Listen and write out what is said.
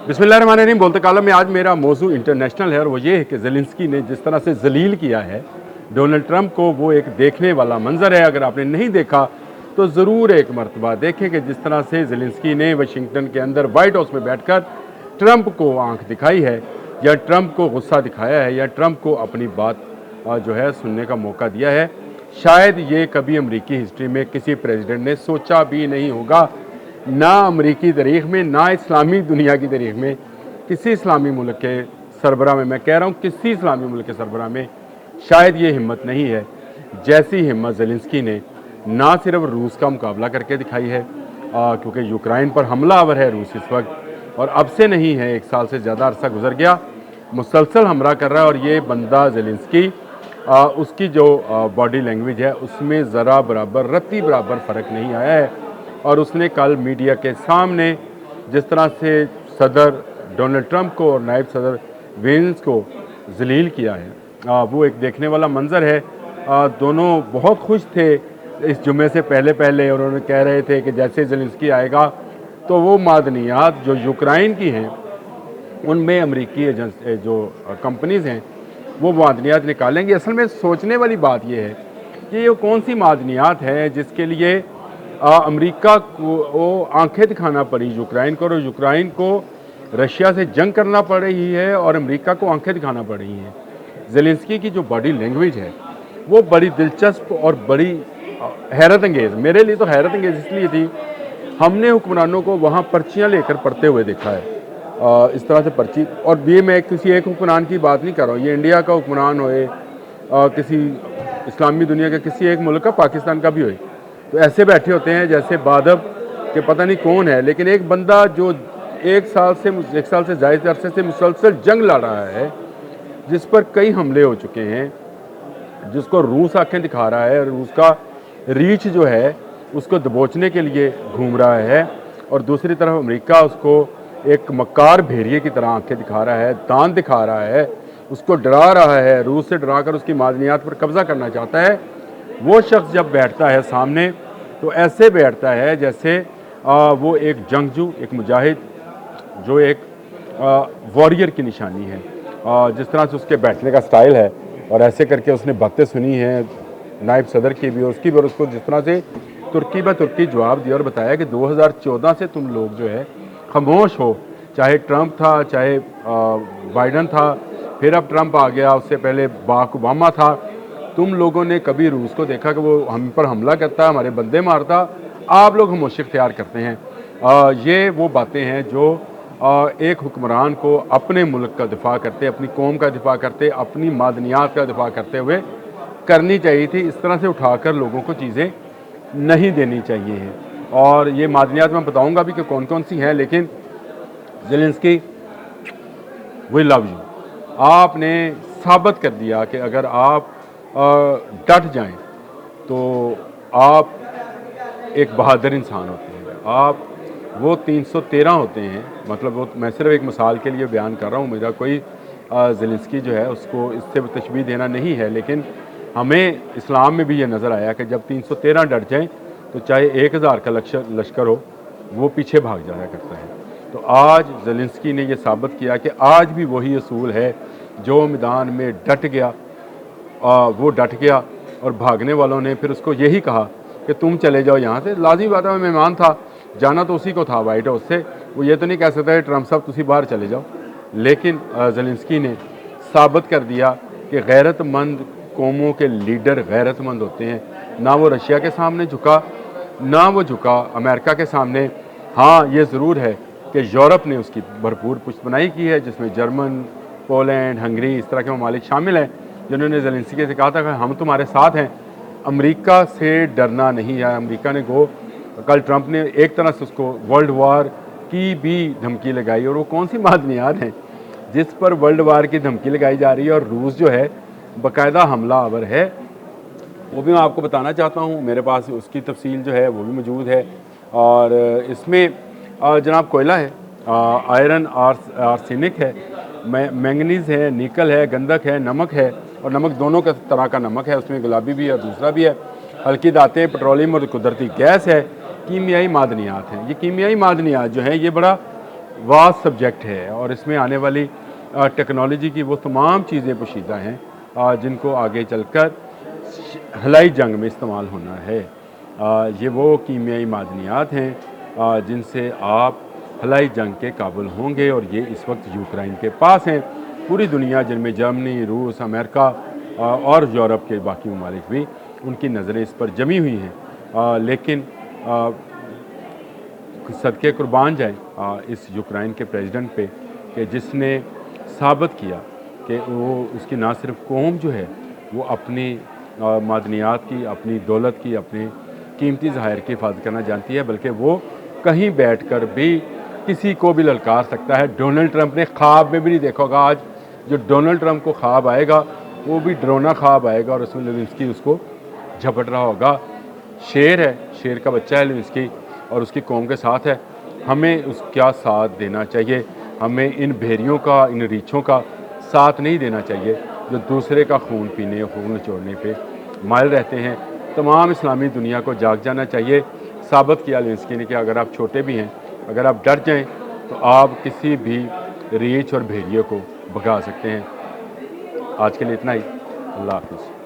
बिस्मिल्लाहिर्रहमानिर्रहीम। बोलते कालम में आज मेरा मौजू इंटरनेशनल है और वो ये है कि ज़ेलेंस्की ने जिस तरह से जलील किया है डोनाल्ड ट्रंप को, वो एक देखने वाला मंजर है। अगर आपने नहीं देखा तो ज़रूर एक मरतबा देखें कि जिस तरह से ज़ेलेंस्की ने वाशिंगटन के अंदर वाइट हाउस में बैठकर ट्रंप को आंख दिखाई है, या ट्रंप को गुस्सा दिखाया है, या ट्रंप को अपनी बात जो है सुनने का मौका दिया है। शायद ये कभी अमरीकी हिस्ट्री में किसी प्रेसिडेंट ने सोचा भी नहीं होगा, ना अमरीकी तारीख में, ना इस्लामी दुनिया की तारीख में, किसी इस्लामी मुल्क के सरबराह में, मैं कह रहा हूँ किसी इस्लामी मुल्क के सरबराह में शायद ये हिम्मत नहीं है जैसी हिम्मत ज़ेलेंस्की ने ना सिर्फ रूस का मुकाबला करके दिखाई है, क्योंकि यूक्रेन पर हमलावर है रूस इस वक्त, और अब से नहीं है, 1 साल से ज़्यादा अरसा गुजर गया, मुसलसल हमला कर रहा है। और ये बंदा ज़ेलेंस्की, उसकी जो बॉडी लैंग्वेज है उसमें ज़रा बराबर रत्ती बराबर फ़र्क नहीं आया है। और उसने कल मीडिया के सामने जिस तरह से सदर डोनाल्ड ट्रंप को और नायब सदर वेंस को जलील किया है, वो एक देखने वाला मंजर है। दोनों बहुत खुश थे इस जुमे से पहले और उन्होंने कह रहे थे कि जैसे ज़ेलेंस्की आएगा तो वो मादनियात जो यूक्रेन की हैं उनमें अमरीकी जो कंपनीज़ हैं वो मादनियात निकालेंगे। असल में सोचने वाली बात यह है कि ये कौन सी मादनियात है जिसके लिए अमेरिका को वो आंखें दिखाना पड़ी यूक्रेन को, और यूक्रेन को रशिया से जंग करना पड़ रही है और अमेरिका को आंखें दिखाना पड़ रही हैं। ज़ेलेंस्की की जो बॉडी लैंग्वेज है वो बड़ी दिलचस्प और बड़ी हैरत अंगेज़, मेरे लिए तो हैरत अंगेज़ इसलिए थी, हमने हुक्मरानों को वहाँ पर्चियाँ लेकर पढ़ते हुए देखा है, इस तरह से पर्ची। और ये मैं किसी एक हुक्मरान की बात नहीं कर रहा हूँ, ये इंडिया का हुक्मरान होए, किसी इस्लामी दुनिया के किसी एक मुल्क का, पाकिस्तान का भी होए, तो ऐसे बैठे होते हैं जैसे बादब के पता नहीं कौन है। लेकिन एक बंदा जो 1 साल से ज़्यादा अरसे से मुसलसल जंग लड़ रहा है, जिस पर कई हमले हो चुके हैं, जिसको रूस आंखें दिखा रहा है, रूस का रीच जो है उसको दबोचने के लिए घूम रहा है, और दूसरी तरफ अमेरिका उसको एक मक्कार भेड़िए की तरह आंखें दिखा रहा है, दांत दिखा रहा है, उसको डरा रहा है, रूस से डरा कर उसकी मादनियात पर कब्जा करना चाहता है। वो शख्स जब बैठता है सामने तो ऐसे बैठता है जैसे वो एक जंगजू, एक मुजाहिद, जो एक वॉरियर की निशानी है, जिस तरह से उसके बैठने का स्टाइल है। और ऐसे करके उसने बातें सुनी हैं नायब सदर की भी और उसकी भी, और उसको जिस तरह से तुर्की ब तुर्की जवाब दिया और बताया कि 2014 से तुम लोग जो है खामोश हो, चाहे ट्रंप था, चाहे बाइडन था, फिर अब ट्रंप आ गया, उससे पहले बाराक ओबामा था, तुम लोगों ने कभी रूस को देखा कि वो हम पर हमला करता, हमारे बंदे मारता? आप लोग खामोशी इख्तियार करते हैं। ये वो बातें हैं जो एक हुक्मरान को अपने मुल्क का दिफा करते, अपनी कौम का दिफा करते, अपनी मादनियात का दिफा करते हुए करनी चाहिए थी। इस तरह से उठाकर लोगों को चीज़ें नहीं देनी चाहिए हैं। और ये मादनियात मैं बताऊंगा भी कि कौन कौन सी हैं, लेकिन ज़ेलेंस्की, वी लव यू, आपने साबित कर दिया कि अगर आप डट जाएं तो आप एक बहादुर इंसान होते हैं। आप वो 313 होते हैं, मतलब वो, मैं सिर्फ एक मिसाल के लिए बयान कर रहा हूँ, मेरा कोई ज़ेलेंस्की जो है उसको इससे तशबीह देना नहीं है, लेकिन हमें इस्लाम में भी ये नज़र आया कि जब 313 डट जाएं तो चाहे 1000 का लश्कर हो, वो पीछे भाग जाया करता है। तो आज ज़ेलेंस्की ने ये साबित किया कि आज भी वही असूल है, जो मैदान में डट गया वो डट गया, और भागने वालों ने फिर उसको यही कहा कि तुम चले जाओ यहाँ से। लाज़मी बात है, मेहमान था, जाना तो उसी को था वाइट हाउस से, वो ये तो नहीं कह सकता ट्रंप साहब तुम बाहर चले जाओ। लेकिन ज़ेलेंस्की ने साबित कर दिया कि गैरतमंद कौमों के लीडर गैरतमंद होते हैं। ना वो रशिया के सामने झुका, ना वो झुका अमेरिका के सामने। हाँ, ये ज़रूर है कि यूरोप ने उसकी भरपूर पुष्टबनाई की है, जिसमें जर्मन, पोलैंड, हंगरी, इस तरह के ममालिक शामिल हैं, जिन्होंने ज़ेलेंस्की से कहा था कि हम तुम्हारे साथ हैं, अमेरिका से डरना नहीं है। अमेरिका ने कल ट्रंप ने एक तरह से उसको वर्ल्ड वार की भी धमकी लगाई, और वो कौन सी मादनियात हैं जिस पर वर्ल्ड वार की धमकी लगाई जा रही है, और रूस जो है बाकायदा हमला आवर है। वो भी मैं आपको बताना चाहता हूँ, मेरे पास उसकी तफसील जो है वो भी मौजूद है। और इसमें जनाब कोयला है, आयरन आर्सेनिक है, मैंगनीज़ है, निकल है, गंधक है, नमक है, और नमक दोनों का तरह का नमक है, उसमें गुलाबी भी है और दूसरा भी है, हल्की धातें, पेट्रोलियम और कुदरती गैस है, कीमियाई मादनियात हैं। ये कीमियाई मादनियात जो हैं ये बड़ा वास्ट सब्जेक्ट है और इसमें आने वाली टेक्नोलॉजी की वो तमाम चीज़ें पोशीदा हैं जिनको आगे चलकर हलाई जंग में इस्तेमाल होना है। ये वो कीमियाई मादनियात हैं जिनसे आप हलाई जंग के काबिल होंगे और ये इस वक्त यूक्रेन के पास हैं। पूरी दुनिया जिनमें जर्मनी, रूस, अमेरिका और यूरोप के बाकी ममालिक भी उनकी नज़रें इस पर जमी हुई हैं। लेकिन सदके कुर्बान जाएँ इस यूक्रेन के प्रेसिडेंट पे कि जिसने साबित किया कि वो उसकी ना सिर्फ कौम जो है वो अपनी मादनियात की, अपनी दौलत की, अपनी कीमती ज़खायर की हिफाजत करना जानती है, बल्कि वो कहीं बैठकर भी किसी को भी ललकार सकता है। डोनाल्ड ट्रंप ने ख्वाब में भी नहीं देखा होगा आज जो डोनाल्ड ट्रंप को ख्वाब आएगा वो भी डरोना ख्वाब आएगा और उसमें लेविंस्की उसको झपट रहा होगा। शेर है, शेर का बच्चा है लेविंस्की और उसकी कौम के साथ है। हमें उसका साथ देना चाहिए। हमें इन भेड़ियों का, इन रीछों का साथ नहीं देना चाहिए जो दूसरे का खून पीने, खून निचोड़ने पे मायल रहते हैं। तमाम इस्लामी दुनिया को जाग जाना चाहिए। साबित किया लेविंस्की ने कि अगर आप छोटे भी हैं, अगर आप डर जाएं तो आप किसी भी रीछ और भेड़िए को भगा सकते हैं। आज के लिए इतना ही। अल्लाह हाफ़िज़।